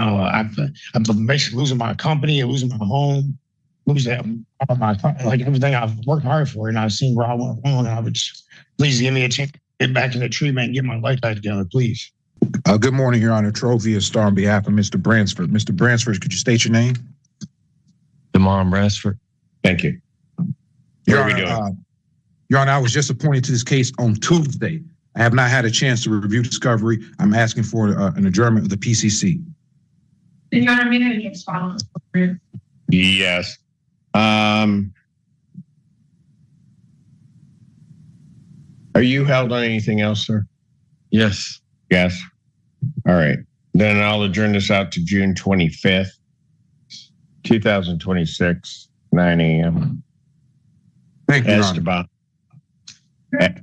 I'm basically losing my company, losing my home, losing all my, like everything I've worked hard for. And I've seen where I went wrong. And I would just, please give me a chance to get back in the treatment and get my life back together, please. Good morning, Your Honor. Trovia Star on behalf of Mr. Bransford. Mr. Bransford, could you state your name? Damon Bransford. Thank you. Your Honor, I was just appointed to this case on Tuesday. I have not had a chance to review discovery. I'm asking for an adjournment of the PCC. Your Honor, may I respond? Yes. Are you held on anything else, sir? Yes. Yes. All right. Then I'll adjourn this out to June 25th, 2026, 9 a.m. Thank you, Your Honor. Esteban. I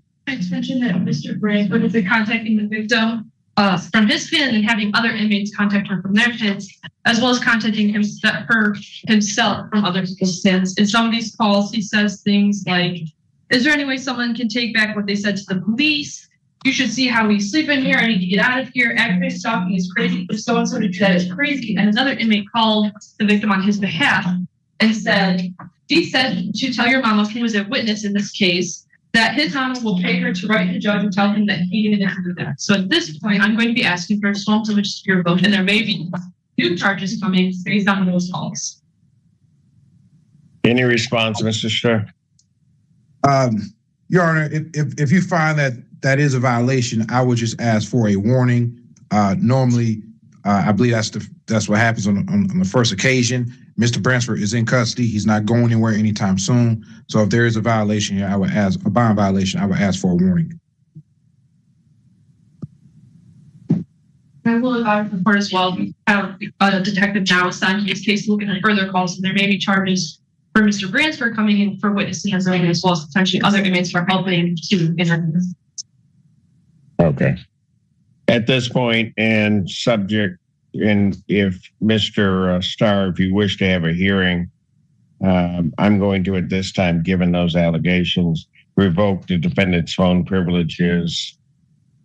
mentioned that Mr. Bransford has been contacting the victim from his pen and having other inmates contact her from their pens, as well as contacting himself from other people's pens. In some of these calls, he says things like, is there any way someone can take back what they said to the police? You should see how we sleep in here. I need to get out of here. Aggravated stalking is crazy. For so-and-so to do that is crazy. And another inmate called the victim on his behalf and said, he said to tell your mama, who was a witness in this case, that his mama will pay her to write the judge and tell him that he didn't do that. So at this point, I'm going to be asking for a small privilege spirit vote, and there may be new charges coming based on those calls. Any response, Mr. Starr? Your Honor, if you find that is a violation, I would just ask for a warning. Normally, I believe that's what happens on the first occasion. Mr. Bransford is in custody. He's not going anywhere anytime soon. So if there is a violation here, I would ask a bond violation. I would ask for a warning. I will advise the court as well. We have a detective now assigned to this case looking at further calls, and there may be charges for Mr. Bransford coming in for witnessing as well as potentially other inmates for helping to interview. Okay. At this point, and subject, and if Mr. Starr, if you wish to have a hearing, I'm going to, at this time, given those allegations, revoke the defendant's phone privileges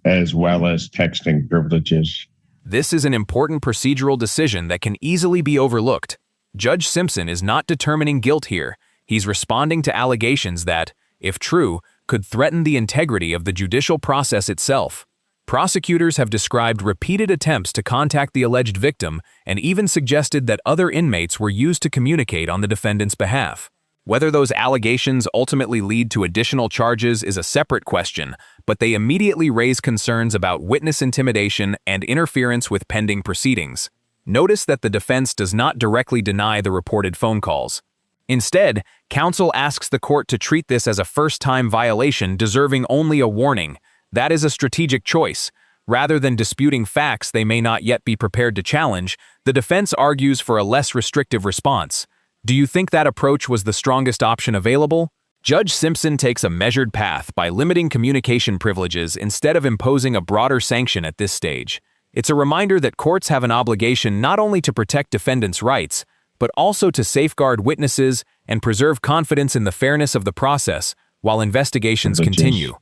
as well as texting privileges. This is an important procedural decision that can easily be overlooked. Judge Simpson is not determining guilt here. He's responding to allegations that, if true, could threaten the integrity of the judicial process itself. Prosecutors have described repeated attempts to contact the alleged victim and even suggested that other inmates were used to communicate on the defendant's behalf. Whether those allegations ultimately lead to additional charges is a separate question, but they immediately raise concerns about witness intimidation and interference with pending proceedings. Notice that the defense does not directly deny the reported phone calls. Instead, counsel asks the court to treat this as a first-time violation deserving only a warning. That is a strategic choice. Rather than disputing facts they may not yet be prepared to challenge, the defense argues for a less restrictive response. Do you think that approach was the strongest option available? Judge Simpson takes a measured path by limiting communication privileges instead of imposing a broader sanction at this stage. It's a reminder that courts have an obligation not only to protect defendants' rights, but also to safeguard witnesses and preserve confidence in the fairness of the process while investigations continue.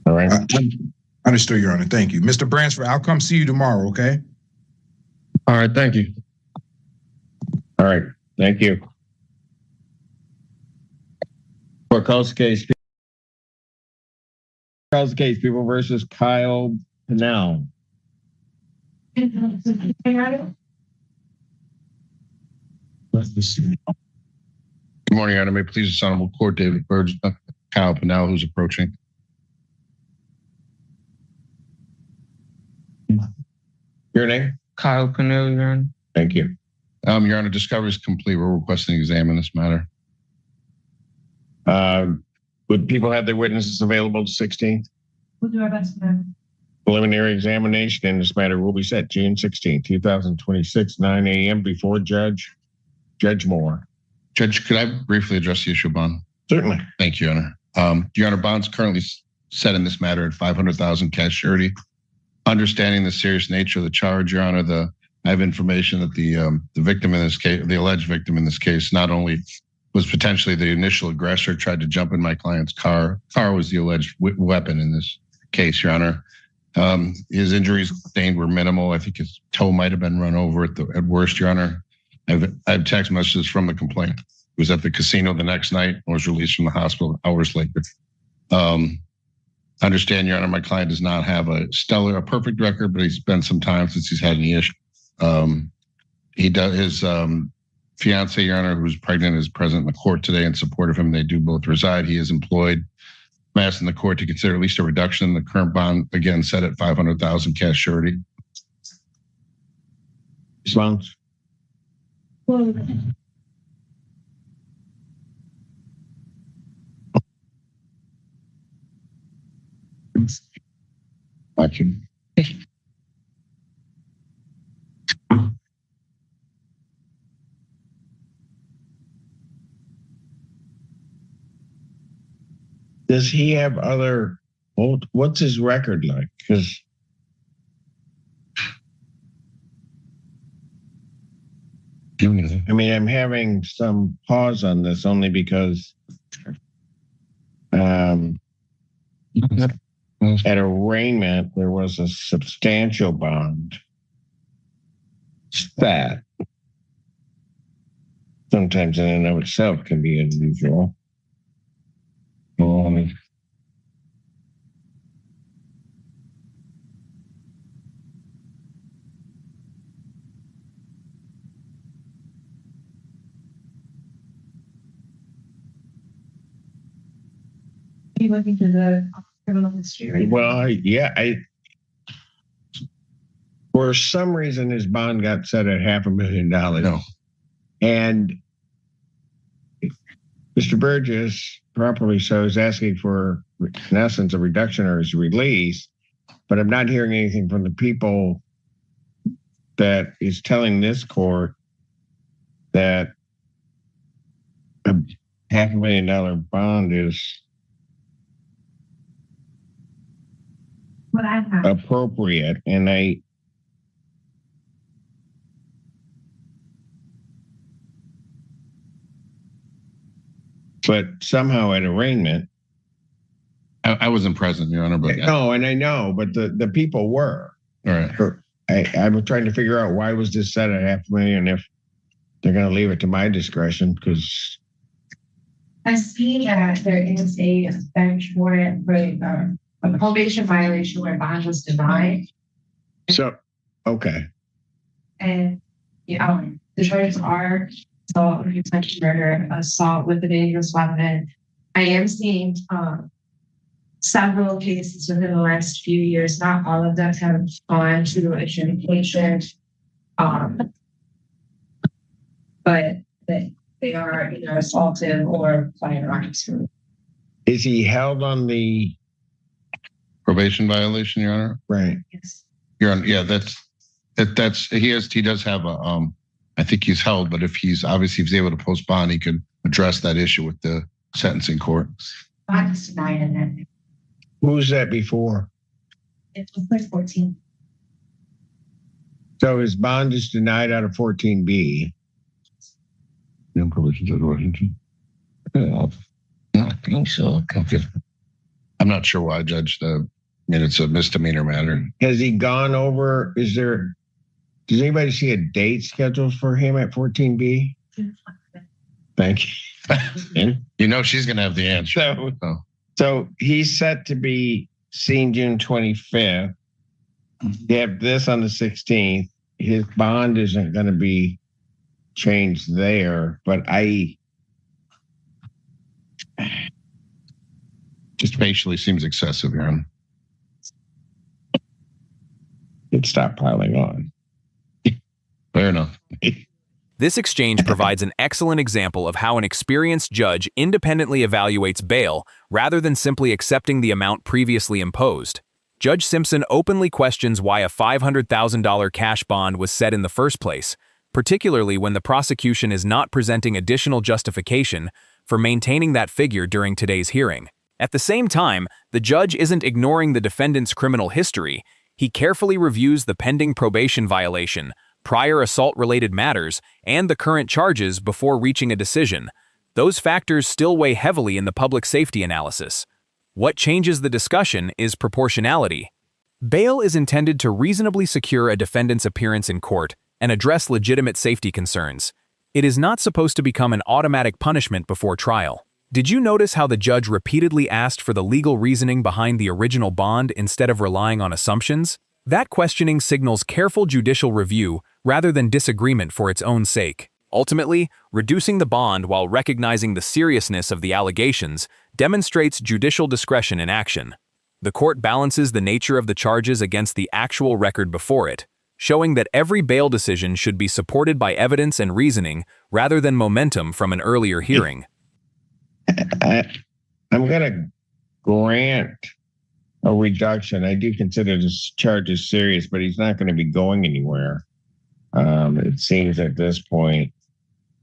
All right. Understood, Your Honor. Thank you. Mr. Bransford, I'll come see you tomorrow, okay? All right, thank you. All right. Thank you. For calls case, People versus Kyle Pennell. Good morning, Your Honor. May it please this honorable court, David Burge, Kyle Pennell, who's approaching. Your name? Kyle Pennell, Your Honor. Thank you. Your Honor, discovery is complete. We're requesting an exam in this matter. Would people have their witnesses available the 16th? We'll do our best, ma'am. Preliminary examination in this matter will be set June 16, 2026, 9 a.m. before Judge Moore. Judge, could I briefly address the issue of bond? Certainly. Thank you, Your Honor. Your Honor, bond's currently set in this matter at $500,000 cash surety. Understanding the serious nature of the charge, Your Honor, I have information that the victim in this case, the alleged victim in this case, not only was potentially the initial aggressor, tried to jump in my client's car. Car was the alleged weapon in this case, Your Honor. His injuries sustained were minimal. I think his toe might have been run over at worst, Your Honor. I have text messages from the complainant. He was at the casino the next night and was released from the hospital hours later. Understand, Your Honor, my client does not have a perfect record, but he's been some time since he's had any issue. He does his fiance, Your Honor, who's pregnant, is present in the court today in support of him. They do both reside. He is employed. I'm asking the court to consider at least a reduction in the current bond, again, set at $500,000 cash surety. Response. Action. Does he have other, what's his record like? Because I mean, I'm having some pause on this only because at arraignment, there was a substantial bond that sometimes in and of itself can be unusual. Are you looking to the criminal history? Well, yeah, for some reason his bond got set at $500,000. No. And Mr. Burgess, properly so, is asking for, in essence, a reduction or his release. But I'm not hearing anything from the people that is telling this court that a $500,000 bond is What I have. appropriate. And but somehow at arraignment, I wasn't present, Your Honor, but no, and I know, but the people were. all right. I'm trying to figure out why was this set at $500,000 if they're going to leave it to my discretion, because I see that there is a bench warrant for a probation violation where bond was denied. so okay. And the charges are assault, attempted murder, assault with a dangerous weapon. I am seeing several cases within the last few years. Not all of them have gone to adjudication, but they are either assaulted or firearms. Is he held on the Probation violation, Your Honor. right? Yes. Your Honor, yeah, he does have a I think he's held, but if he's able to post bond, he could address that issue with the sentencing court. Bond was denied in that. Who's that before? It was like 14. So his bond is denied out of 14B. No probation violation. I think so. I'm not sure why, Judge. It's a misdemeanor matter. Has he gone over? Does anybody see a date scheduled for him at 14B? Thank you. You know she's going to have the answer. So he's set to be seen June 25th. They have this on the 16th. His bond isn't going to be changed there, but just facially seems excessive, Your Honor. It stopped piling on. Fair enough. This exchange provides an excellent example of how an experienced judge independently evaluates bail rather than simply accepting the amount previously imposed. Judge Simpson openly questions why a $500,000 cash bond was set in the first place, particularly when the prosecution is not presenting additional justification for maintaining that figure during today's hearing. At the same time, the judge isn't ignoring the defendant's criminal history. He carefully reviews the pending probation violation, prior assault-related matters, and the current charges before reaching a decision. Those factors still weigh heavily in the public safety analysis. What changes the discussion is proportionality. Bail is intended to reasonably secure a defendant's appearance in court and address legitimate safety concerns. It is not supposed to become an automatic punishment before trial. Did you notice how the judge repeatedly asked for the legal reasoning behind the original bond instead of relying on assumptions? That questioning signals careful judicial review rather than disagreement for its own sake. Ultimately, reducing the bond while recognizing the seriousness of the allegations demonstrates judicial discretion in action. The court balances the nature of the charges against the actual record before it, showing that every bail decision should be supported by evidence and reasoning rather than momentum from an earlier hearing. I'm going to grant a reduction. I do consider this charge as serious, but he's not going to be going anywhere. It seems at this point.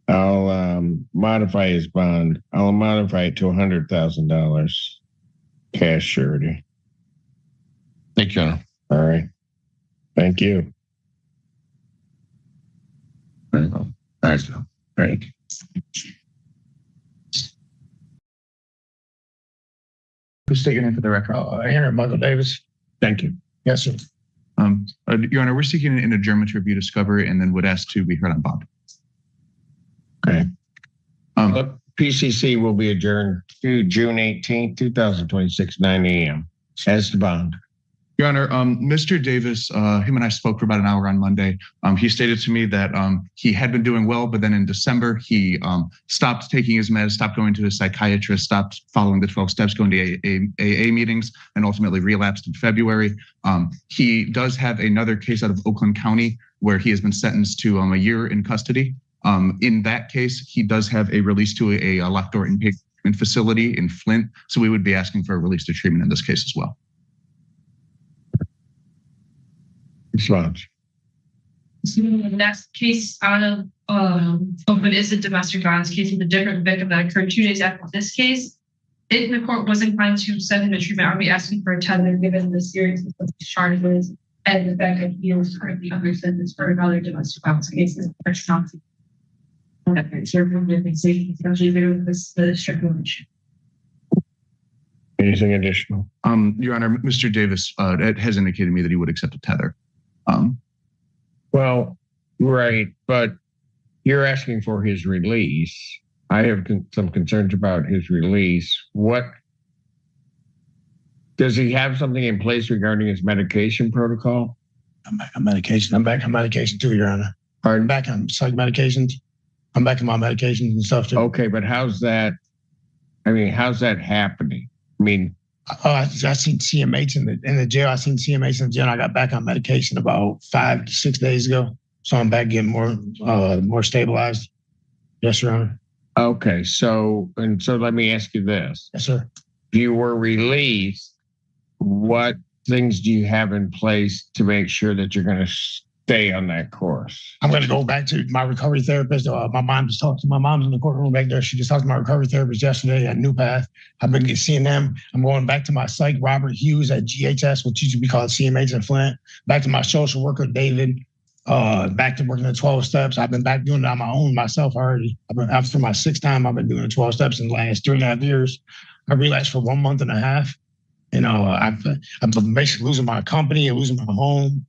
I'll modify his bond. I'll modify it to $100,000 cash surety. Thank you, Your Honor. All right. Thank you. Very well. All right. All right. Who's taking in for the record? Aaron Michael Davis. Thank you. Yes, sir. Your Honor, we're seeking an adjournment to review discovery and then would ask to be heard on bond. Okay. PCC will be adjourned to June 18th, 2026, 9 a.m. as to bond. Your Honor, Mr. Davis, him and I spoke for about an hour on Monday. He stated to me that he had been doing well, but then in December, he stopped taking his meds, stopped going to his psychiatrist, stopped following the 12 steps, going to AA meetings, and ultimately relapsed in February. He does have another case out of Oakland County where he has been sentenced to a year in custody. In that case, he does have a release to a locked door inpatient facility in Flint. So we would be asking for a release to treatment in this case as well. Response. So the next case out of Oakland is a domestic violence case with a different victim that occurred 2 days after this case. If the court was inclined to send him to treatment, I would be asking for a tether given the seriousness of the charges and the fact that he is currently under sentence for another domestic violence case. Anything additional? Your Honor, Mr. Davis has indicated to me that he would accept a tether. Well, right, but you're asking for his release. I have some concerns about his release. What does he have something in place regarding his medication protocol? I'm back on medication. I'm back on medication too, Your Honor. I'm back on psych medications. I'm back on my medications and stuff too. Okay, but how's that? I mean, how's that happening? I mean, I seen CMH in the jail. I seen CMH in the jail. And I got back on medication about 5 to 6 days ago. So I'm back getting more stabilized. Yes, Your Honor. Okay, so let me ask you this. Yes, sir. If you were released, what things do you have in place to make sure that you're going to stay on that course? I'm going to go back to my recovery therapist. My mom just talked to my mom's in the courtroom back there. She just talked to my recovery therapist yesterday at New Path. I've been seeing them. I'm going back to my psych, Robert Hughes at GHS, which used to be called CMH in Flint. Back to my social worker, David. Back to working the 12 steps. I've been back doing it on my own myself already. After my 6th time, I've been doing the 12 steps in the last 3.5 years. I relapsed for 1.5 months. You know, I'm basically losing my company, losing my home,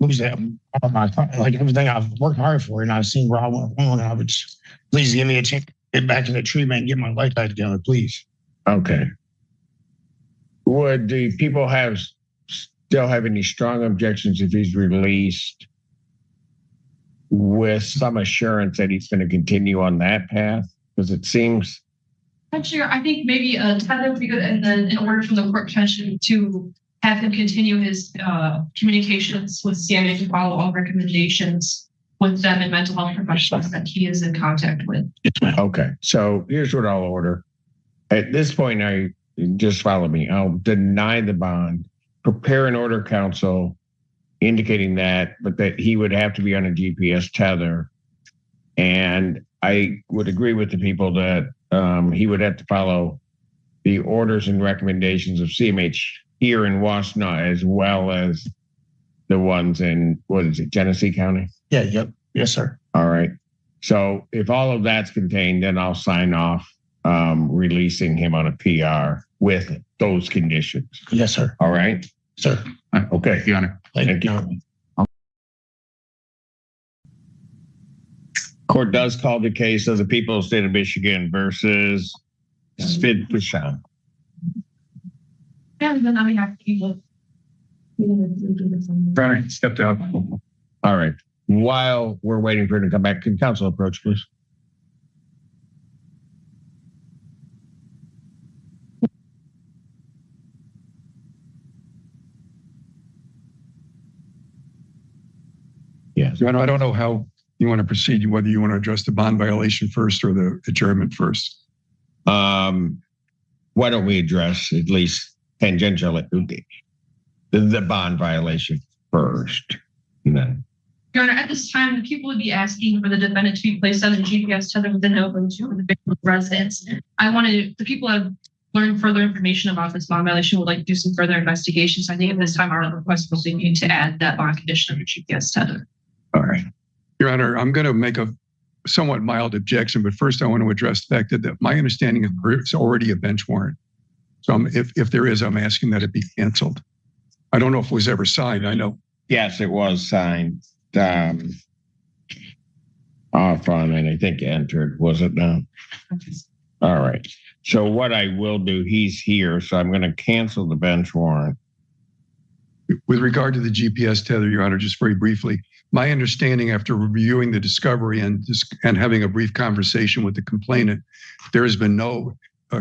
losing all my, like everything I've worked hard for. And I've seen where I went wrong. And I would just, please give me a chance to get back in the treatment and get my life back together, please. Okay. Would the people still have any strong objections if he's released with some assurance that he's going to continue on that path? Because it seems. Actually, I think maybe a tether would be good, and then in order from the court potentially to have him continue his communications with CMA to follow all recommendations with them and mental health professionals that he is in contact with. Okay, so here's what I'll order. At this point, just follow me. I'll deny the bond, prepare an order counsel indicating that, but that he would have to be on a GPS tether. And I would agree with the people that he would have to follow the orders and recommendations of CMH here in Washtenaw, as well as the ones in, Genesee County? Yeah, yep. Yes, sir. All right. So if all of that's contained, then I'll sign off releasing him on a PR with those conditions. Yes, sir. All right. Sir, Okay. Your Honor. Thank you. Court does call the case of the people of the state of Michigan versus Simpson. And then we have people. Brenner stepped out. All right. While we're waiting for him to come back, can counsel approach, please? Yes. Your Honor, I don't know how you want to proceed, whether you want to address the bond violation first or the adjournment first. Why don't we address at least tangentially the bond violation first? And then, Your Honor, at this time, the people would be asking for the defendant to be placed on a GPS tether within open to the victim's residence. The people have learned further information about this bond violation, would like to do some further investigation. So I think at this time, our request will be to add that bond condition of a GPS tether. all right. Your Honor, I'm going to make a somewhat mild objection, but first I want to address the fact that my understanding is it's already a bench warrant. So if there is, I'm asking that it be canceled. I don't know if it was ever signed. I know. Yes, it was signed off on, and I think entered, was it not? All right. So what I will do, he's here, so I'm going to cancel the bench warrant. With regard to the GPS tether, Your Honor, just very briefly, my understanding after reviewing the discovery and having a brief conversation with the complainant, there has been no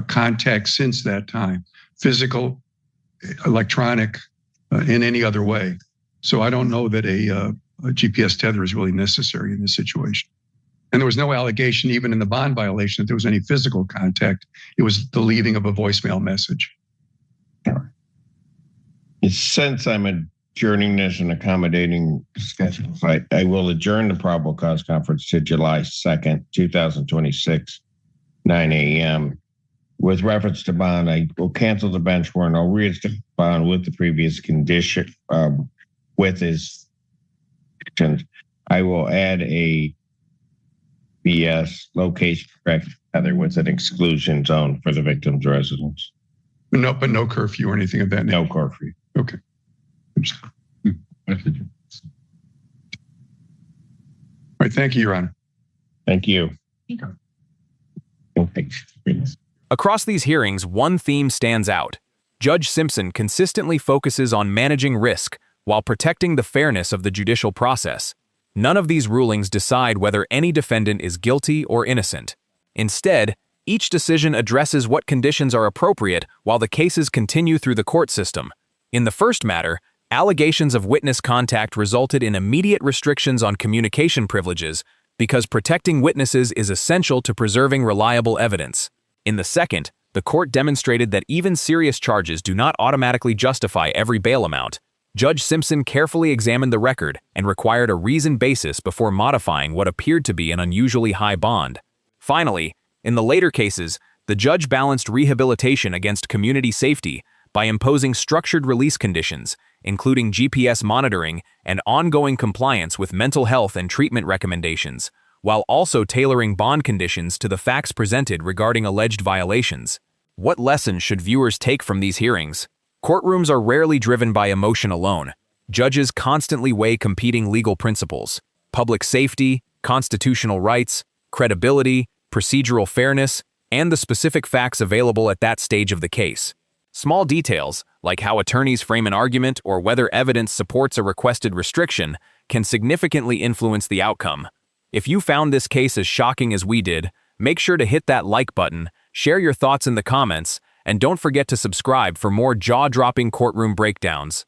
contact since that time, physical, electronic, in any other way. So I don't know that a GPS tether is really necessary in this situation. And there was no allegation, even in the bond violation, that there was any physical contact. It was the leaving of a voicemail message. Since I'm adjourning this and accommodating schedules, I will adjourn the probable cause conference to July 2nd, 2026, 9 a.m. With reference to bond, I will cancel the bench warrant. I'll reinstate bond with the previous condition, with his conditions. I will add a BS location correct together with an exclusion zone for the victim's residence. But no curfew or anything of that nature. No curfew. Okay. All right. Thank you, Your Honor. Thank you. Across these hearings, one theme stands out. Judge Simpson consistently focuses on managing risk while protecting the fairness of the judicial process. None of these rulings decide whether any defendant is guilty or innocent. Instead, each decision addresses what conditions are appropriate while the cases continue through the court system. In the first matter, allegations of witness contact resulted in immediate restrictions on communication privileges because protecting witnesses is essential to preserving reliable evidence. In the second, the court demonstrated that even serious charges do not automatically justify every bail amount. Judge Simpson carefully examined the record and required a reasoned basis before modifying what appeared to be an unusually high bond. Finally, in the later cases, the judge balanced rehabilitation against community safety by imposing structured release conditions, including GPS monitoring and ongoing compliance with mental health and treatment recommendations, while also tailoring bond conditions to the facts presented regarding alleged violations. What lessons should viewers take from these hearings? Courtrooms are rarely driven by emotion alone. Judges constantly weigh competing legal principles: public safety, constitutional rights, credibility, procedural fairness, and the specific facts available at that stage of the case. Small details, like how attorneys frame an argument or whether evidence supports a requested restriction, can significantly influence the outcome. If you found this case as shocking as we did, make sure to hit that like button, share your thoughts in the comments, and don't forget to subscribe for more jaw-dropping courtroom breakdowns.